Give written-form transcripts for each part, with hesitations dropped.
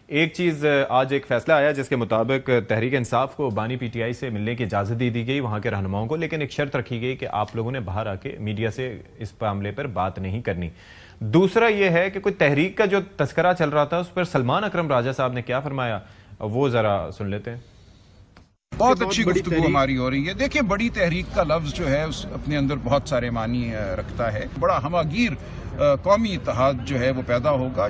ایک چیز آج ایک فیصلہ آیا جس کے مطابق تحریک انصاف کو بانی پی ٹی آئی سے ملنے کی اجازت دی گئی وہاں کے رہنماؤں کو، لیکن ایک شرط رکھی گئی کہ آپ لوگوں نے باہر آ کے میڈیا سے اس معاملے پر بات نہیں کرنی۔ دوسرا یہ ہے کہ کوئی تحریک کا جو تذکرہ چل رہا تھا اس پر سلمان اکرم راجہ صاحب نے کیا فرمایا، وہ ذرا سن لیتے ہیں۔ بہت اچھی گفتگو ہماری ہو رہی ہے۔ دیکھیں، بڑی تحریک کا لفظ جو ہے اس اپنے اندر بہت سارے معنی رکھتا ہے۔ بڑا ہماگیر قومی اتحاد جو ہے وہ پیدا ہوگا۔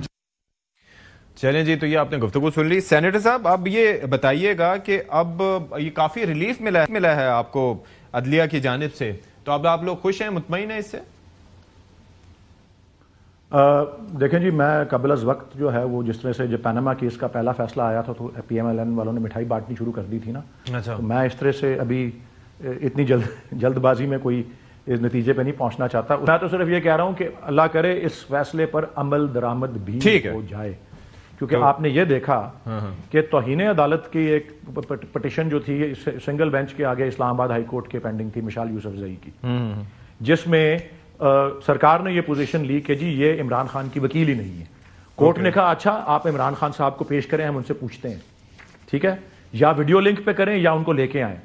چلیں جی، تو یہ آپ نے گفتگو سن لی۔ سینیٹر صاحب، اب یہ بتائیے گا کہ اب یہ کافی ریلیف ملا ہے آپ کو عدلیہ کی جانب سے، تو اب آپ لوگ خوش ہیں، مطمئن ہیں اس سے؟ دیکھیں جی، میں قبل از وقت جو ہے وہ جس طرح سے جب پیناما کیس کا پہلا فیصلہ آیا تھا تو پی ایم ایل این والوں نے مٹھائی بانٹنی شروع کر دی تھی نا، تو میں اس طرح سے ابھی اتنی جلد بازی میں کوئی اس نتیجے پہ نہیں پہنچنا چاہتا۔ میں تو صرف یہ کہہ رہا ہوں کہ اللہ کرے اس فیصلے پر عمل درآمد بھی ہو جائے، کیونکہ آپ نے یہ دیکھا کہ توہین عدالت کی ایک پٹیشن جو تھی سنگل بینچ کے آگے اسلام آباد ہائی کورٹ کے پینڈنگ تھی مشال یوسفزئی کی، جس میں سرکار نے یہ پوزیشن لی کہ جی یہ عمران خان کی وکیل ہی نہیں ہے۔ کورٹ نے کہا اچھا آپ عمران خان صاحب کو پیش کریں، ہم ان سے پوچھتے ہیں، ٹھیک ہے، یا ویڈیو لنک پہ کریں یا ان کو لے کے آئیں۔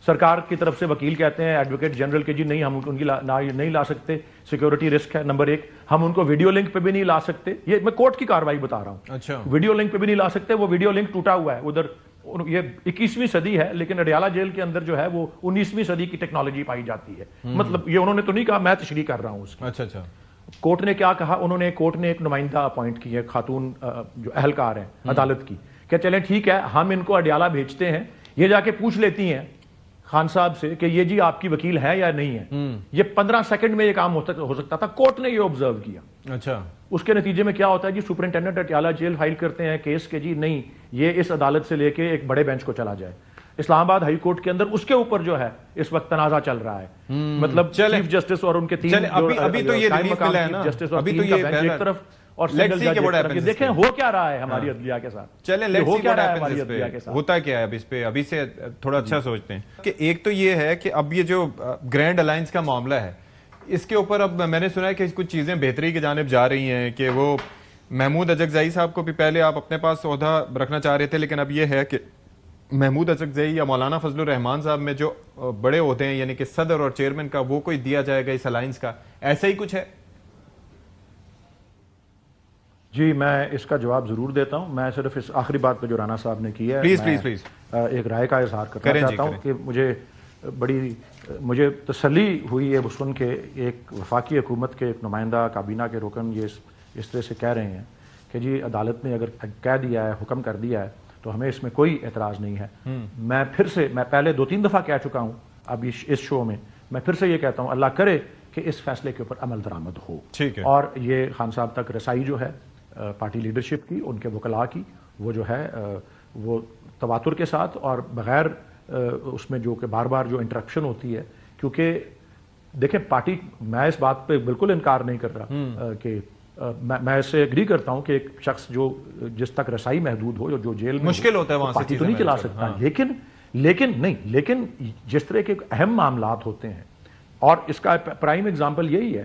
سرکار کی طرف سے وکیل کہتے ہیں ایڈوکیٹ جنرل کے جی نہیں، ہم ان کی نہیں لا سکتے، سیکیورٹی رسک ہے نمبر 1، ہم ان کو ویڈیو لنک پہ بھی نہیں لا سکتے۔ یہ میں کورٹ کی کاروائی بتا رہا ہوں، اچھا ویڈیو لنک پہ بھی نہیں لا سکتے، وہ ویڈیو لنک ٹوٹا ہوا ہے ادھر، یہ 21ویں صدی ہے لیکن اڈیالہ جیل کے اندر جو ہے وہ 19ویں صدی کی ٹیکنالوجی پائی جاتی ہے۔ مطلب یہ انہوں نے تو نہیں کہا، میں تشریح کر رہا ہوں اس کی۔ اچھا کورٹ نے کیا کہا، کورٹ نے ایک نمائندہ اپوائنٹ کی ہے، خاتون جو اہلکار ہیں عدالت کی، کہ چلیں ٹھیک ہے ہم ان کو اڈیالہ بھیجتے ہیں، یہ جا کے پوچھ لیتی ہیں خان صاحب سے کہ یہ جی آپ کی وکیل ہے یا نہیں ہے۔ یہ 15 سیکنڈ میں یہ کام ہو سکتا تھا، کورٹ نے یہ آبزرو کیا۔ اچھا، اس کے نتیجے میں کیا ہوتا ہے جی، سپرنٹینڈنٹ اڈیالہ جیل فائل کرتے ہیں کیس کہ جی نہیں یہ اس عدالت سے لے کے ایک بڑے بینچ کو چلا جائے۔ اسلام آباد ہائی کورٹ کے اندر اس کے اوپر جو ہے اس وقت تنازع چل رہا ہے، مطلب چیف جسٹس اور ان کے 3 ابھی تو یہ ریلیف ملا ہے نا، ابھی تو یہ ایک طرف اور دیکھیں ہو کیا رہا ہے ہماری عدلیہ کے ساتھ، چلیں ہو کیا رہا ہے ہماری عدلیہ کے ساتھ، ہوتا کیا ہے اب اس پہ ابھی سے تھوڑا اچھا سوچتے ہیں کہ ایک تو یہ ہے کہ اب یہ جو گرینڈ الائنس کا معاملہ ہے اس کے اوپر اب میں نے سنا ہے کہ کچھ چیزیں بہتری کی جانب جا رہی ہیں، کہ وہ محمود اجگزئی صاحب کو بھی پہلے آپ اپنے پاس عہدہ رکھنا چاہ رہے تھے، لیکن اب یہ ہے کہ محمود اجگزئی یا مولانا فضل الرحمان صاحب میں جو بڑے عہدے ہیں یعنی کہ صدر اور چیئرمین کا وہ کوئی دیا جائے گا اس الائنس کا، ایسا ہی کچھ ہے؟ جی میں اس کا جواب ضرور دیتا ہوں، میں صرف اس آخری بات پہ جو رانا صاحب نے کی ہے پلیز ایک رائے کا اظہار کرنا چاہتا ہوں کہ مجھے تسلی ہوئی ہے وہ سن کے ایک وفاقی حکومت کے ایک نمائندہ کابینہ کے رکن یہ اس طرح سے کہہ رہے ہیں کہ جی عدالت نے اگر کہہ دیا ہے، حکم کر دیا ہے تو ہمیں اس میں کوئی اعتراض نہیں ہے۔ میں پہلے 2-3 دفعہ کہہ چکا ہوں اب اس شو میں پھر سے یہ کہتا ہوں اللہ کرے کہ اس فیصلے کے اوپر عمل درآمد ہو، اور یہ خان صاحب تک رسائی جو ہے پارٹی لیڈرشپ کی، ان کے وکلاء کی، وہ جو ہے وہ تواتر کے ساتھ اور بغیر اس میں جو کہ بار بار جو انٹرپشن ہوتی ہے، کیونکہ دیکھیں پارٹی، میں اس بات پہ بالکل انکار نہیں کر رہا کہ میں اس سے اگری کرتا ہوں کہ ایک شخص جس تک رسائی محدود ہو، جو جیل میں مشکل ہوتا ہے وہاں سے تو نہیں چلا سکتا، لیکن جس طرح کے اہم معاملات ہوتے ہیں، اور اس کا پرائم ایگزامپل یہی ہے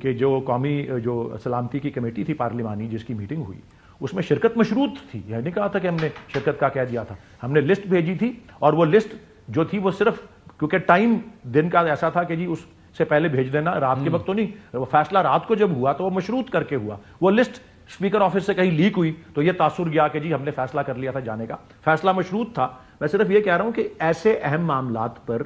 کہ جو قومی جو سلامتی کی کمیٹی تھی پارلیمانی جس کی میٹنگ ہوئی اس میں شرکت مشروط تھی، یہ نہیں کہا تھا کہ ہم نے شرکت کا کہہ دیا تھا، ہم نے لسٹ بھیجی تھی، اور وہ لسٹ جو تھی وہ صرف کیونکہ ٹائم دن کا ایسا تھا کہ جی اس سے پہلے بھیج دینا، رات کے وقت تو نہیں، وہ فیصلہ رات کو جب ہوا تو وہ مشروط کر کے ہوا، وہ لسٹ اسپیکر آفس سے کہیں لیک ہوئی تو یہ تاثر گیا کہ جی ہم نے فیصلہ کر لیا تھا جانے کا، فیصلہ مشروط تھا۔ میں صرف یہ کہہ رہا ہوں کہ ایسے اہم معاملات پر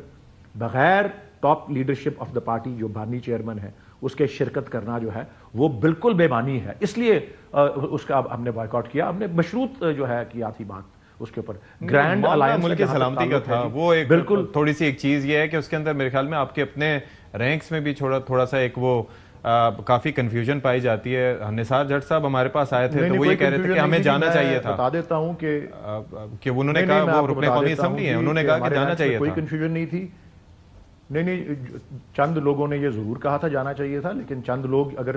بغیر top leadership of the party جو بانی چیئرمین ہے اس کے شرکت کرنا جو ہے وہ بالکل بے معنی ہے، اس لیے اس کا ہم نے بائیکاٹ کیا، ہم نے مشروط جو ہے کیا تھی بات اس کے اوپر گرینڈ الائنس ملک کی سلامتی کا تھا، وہ ایک بالکل تھوڑی سی ایک چیز یہ ہے کہ اس کے اندر میرے خیال میں آپ کے اپنے رینکس میں بھی تھوڑا سا ایک وہ کافی کنفیوژن پائی جاتی ہے۔ نثار جٹ صاحب ہمارے پاس آئے تھے تو وہ یہ کہہ رہے تھے کہ ہمیں جانا چاہیے تھا، بتا دیتا ہوں کہ انہوں نے کہا وہ رکن قومی اسمبلی ہیں، انہوں نے کہا کہ جانا چاہیے تھا، کوئی کنفیوژن نہیں تھی، نہیں چند لوگوں نے یہ ضرور کہا تھا جانا چاہیے تھا، لیکن چند لوگ اگر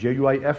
JUIF